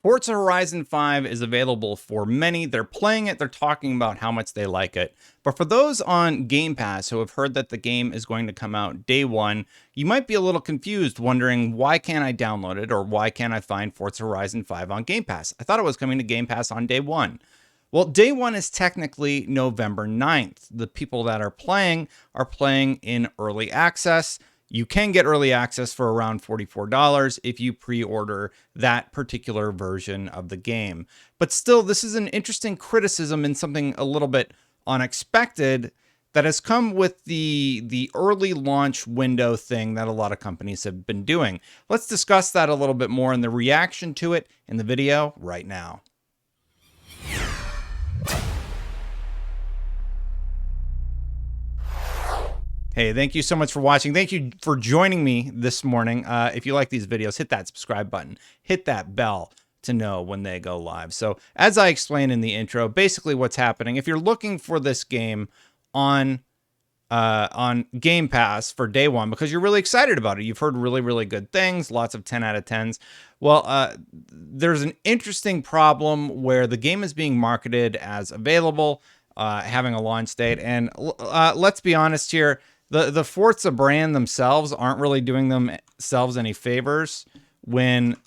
Forza Horizon 5 is available for many. They're playing it, they're talking about how much they like it. But for those on Game Pass who have heard that the game is going to come out day one, you might be a little confused, wondering why can't I download it or why can't I find Forza Horizon 5 on Game Pass? I thought it was coming to Game Pass on day one. Well, day one is technically November 9th. The people that are playing in early access. You can get early access for around $44 if you pre-order that particular version of the game. But still, this is an interesting criticism and something a little bit unexpected that has come with the early launch window thing that a lot of companies have been doing. Let's discuss that a little bit more and the reaction to it in the video right now. Hey, thank you so much for watching. Thank you for joining me this morning. If you like these videos, hit that subscribe button, hit that bell to know when they go live. So as I explained in the intro, basically what's happening, if you're looking for this game on Game Pass for day one, because you're really excited about it, you've heard really, really good things, lots of 10 out of 10s. Well, there's an interesting problem where the game is being marketed as available, having a launch date. And let's be honest here, the Forza brand themselves aren't really doing themselves any favors when,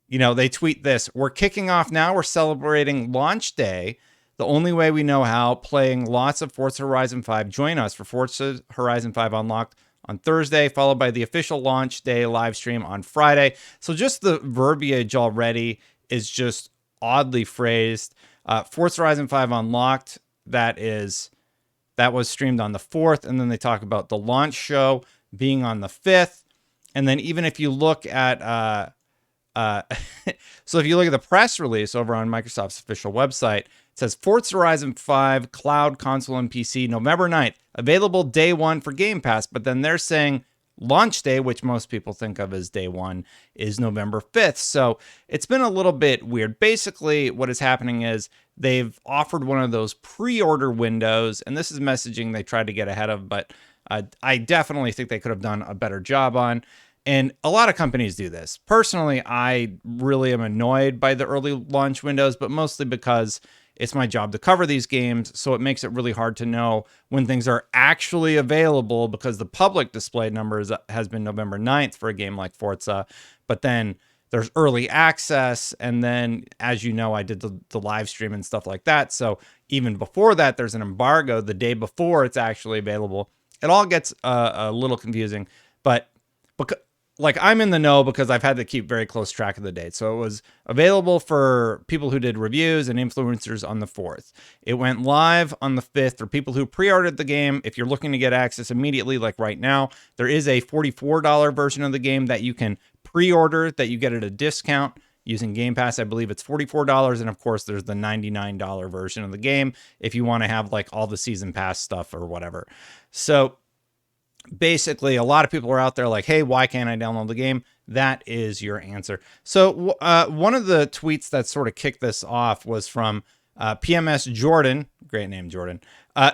you know, they tweet this: "We're kicking off now. We're celebrating launch day. The only way we know how, playing lots of Forza Horizon 5. Join us for Forza Horizon 5 Unlocked on Thursday, followed by the official launch day live stream on Friday." So just the verbiage already is just oddly phrased. Forza Horizon 5 Unlocked, that was streamed on the 4th, and then they talk about the launch show being on the 5th. And then even if you look at so if you look at the press release over on Microsoft's official website, it says Forza Horizon 5 Cloud, Console, and PC November 9th, available day one for Game Pass. But then they're saying launch day, which most people think of as day one, is November 5th. So it's been a little bit weird. Basically, what is happening is they've offered one of those pre-order windows, and this is messaging they tried to get ahead of, but I definitely think they could have done a better job on. And a lot of companies do this. Personally, I really am annoyed by the early launch windows, but mostly because it's my job to cover these games, so it makes it really hard to know when things are actually available, because the public display numbers has been November 9th for a game like Forza, but then there's early access, and then, as you know, I did the live stream and stuff like that, so even before that, there's an embargo the day before it's actually available. It all gets a little confusing, but like, I'm in the know because I've had to keep very close track of the date. So it was available for people who did reviews and influencers on the 4th. It went live on the 5th for people who pre-ordered the game. If you're looking to get access immediately, like right now, there is a $44 version of the game that you can pre-order, that you get at a discount using Game Pass. I believe it's $44. And of course, there's the $99 version of the game if you want to have like all the season pass stuff or whatever. So basically, a lot of people are out there like, hey, why can't I download the game? That is your answer. So one of the tweets that sort of kicked this off was from PMS Jordan. Great name, Jordan.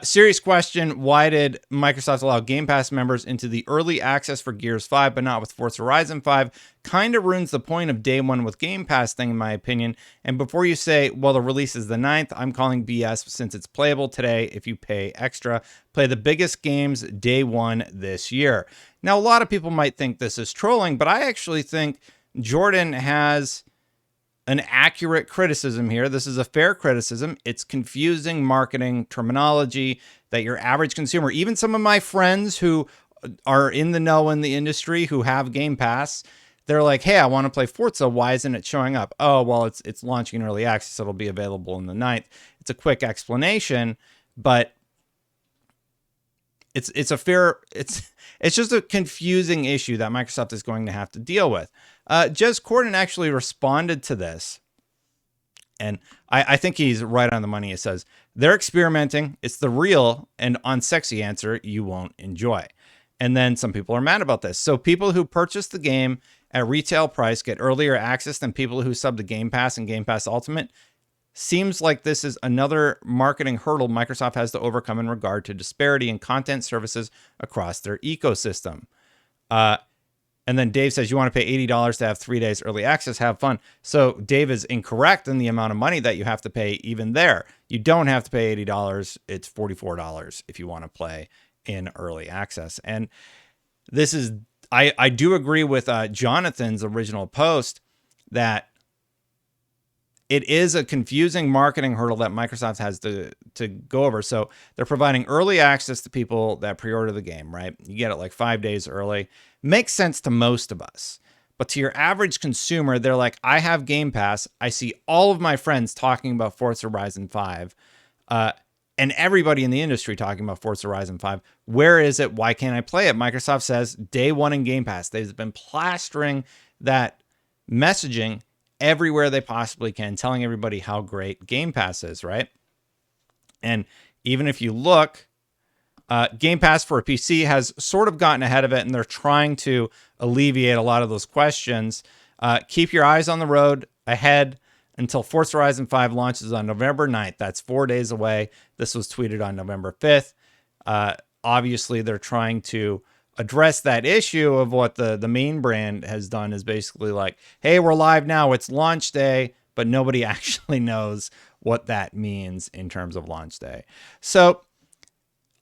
Serious question: why did Microsoft allow Game Pass members into the early access for Gears 5, but not with Forza Horizon 5? Kind of ruins the point of day one with Game Pass thing, in my opinion. And before you say, well, the release is the 9th, I'm calling BS, since it's playable today if you pay extra. Play the biggest games day one this year. Now, a lot of people might think this is trolling, but I actually think Jordan has an accurate criticism here. This is a fair criticism. It's confusing marketing terminology that your average consumer, even some of my friends who are in the know in the industry who have Game Pass, they're like, hey, I want to play Forza. Why isn't it showing up? Oh, well, it's launching in early access. It'll be available on the 9th. It's a quick explanation, but it's just a confusing issue that Microsoft is going to have to deal with. Jez Corden actually responded to this, and I think he's right on the money. It says, they're experimenting. It's the real and unsexy answer you won't enjoy. And then some people are mad about this. So people who purchase the game at retail price get earlier access than people who sub to Game Pass and Game Pass Ultimate. Seems like this is another marketing hurdle Microsoft has to overcome in regard to disparity in content services across their ecosystem. And then Dave says, you want to pay $80 to have 3 days early access. Have fun. So Dave is incorrect in the amount of money that you have to pay even there. You don't have to pay $80. It's $44 if you want to play in early access. And this is, I do agree with Jonathan's original post that it is a confusing marketing hurdle that Microsoft has to go over. So they're providing early access to people that pre-order the game, right? You get it like 5 days early. Makes sense to most of us. But to your average consumer, they're like, I have Game Pass. I see all of my friends talking about Forza Horizon 5. And everybody in the industry talking about Forza Horizon 5. Where is it? Why can't I play it? Microsoft says day one in Game Pass. They've been plastering that messaging everywhere they possibly can, telling everybody how great Game Pass is, right? And even if you look, Game Pass for a PC has sort of gotten ahead of it, and they're trying to alleviate a lot of those questions. Keep your eyes on the road ahead until Forza Horizon 5 launches on November 9th. That's 4 days away. This was tweeted on November 5th. Obviously, they're trying to address that issue of what the main brand has done is basically like, hey, we're live now. It's launch day, but nobody actually knows what that means in terms of launch day. So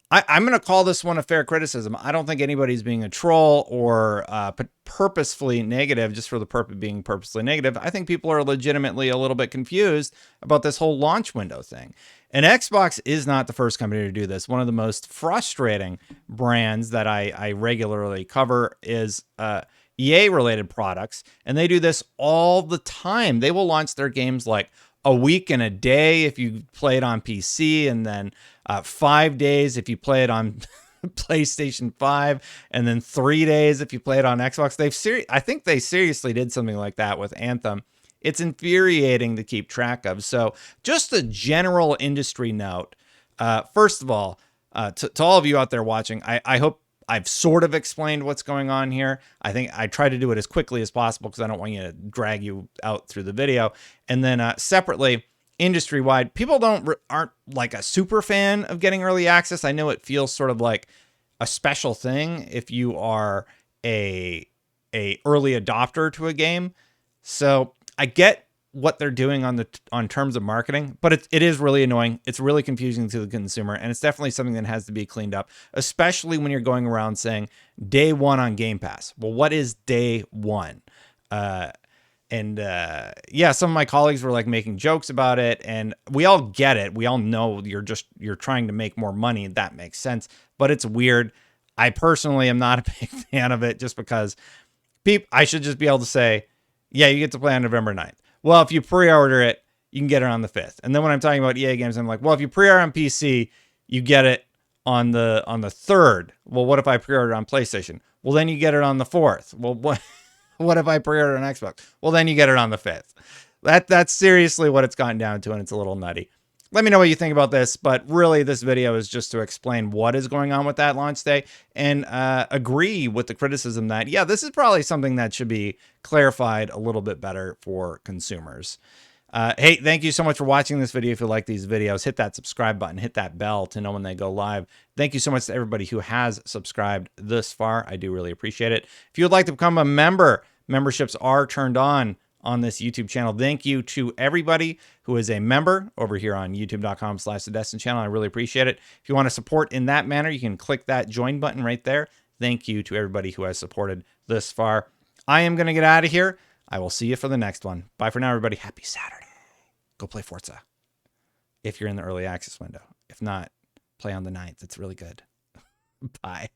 I'm going to call this one a fair criticism. I don't think anybody's being a troll or purposefully negative just for the purpose of being purposely negative. I think people are legitimately a little bit confused about this whole launch window thing. And Xbox is not the first company to do this. One of the most frustrating brands that I regularly cover is EA-related products, and they do this all the time. They will launch their games like a week and a day if you play it on PC, and then 5 days if you play it on PlayStation 5, and then 3 days if you play it on Xbox. I think they seriously did something like that with Anthem. It's infuriating to keep track of. So just a general industry note. First of all, to all of you out there watching, I hope I've sort of explained what's going on here. I think I try to do it as quickly as possible because I don't want you to drag you out through the video. And then separately, industry-wide, people aren't like a super fan of getting early access. I know it feels sort of like a special thing if you are a early adopter to a game. So I get what they're doing on terms of marketing, but it is really annoying. It's really confusing to the consumer, and it's definitely something that has to be cleaned up, especially when you're going around saying day one on Game Pass. Well, what is day one? Yeah, some of my colleagues were like making jokes about it, and we all get it. We all know you're trying to make more money. That makes sense, but it's weird. I personally am not a big fan of it just because I should just be able to say, yeah, you get to play on November 9th. Well, if you pre-order it, you can get it on the 5th. And then when I'm talking about EA games, I'm like, well, if you pre-order on PC, you get it on the 3rd. Well, what if I pre-order on PlayStation? Well, then you get it on the 4th. Well, what if I pre-order on Xbox? Well, then you get it on the 5th. That's seriously what it's gotten down to, and it's a little nutty. Let me know what you think about this, but really this video is just to explain what is going on with that launch day and agree with the criticism that, yeah, this is probably something that should be clarified a little bit better for consumers. Hey, thank you so much for watching this video. If you like these videos, hit that subscribe button, hit that bell to know when they go live. Thank you so much to everybody who has subscribed this far. I do really appreciate it. If you would like to become a member, memberships are turned on this YouTube channel. Thank you to everybody who is a member over here on youtube.com/thedestin channel. I really appreciate it. If you want to support in that manner, you can click that join button right there. Thank you to everybody who has supported this far. I am going to get out of here. I will see you for the next one. Bye for now, everybody. Happy Saturday. Go play Forza if you're in the early access window. If not, play on the 9th. It's really good. Bye.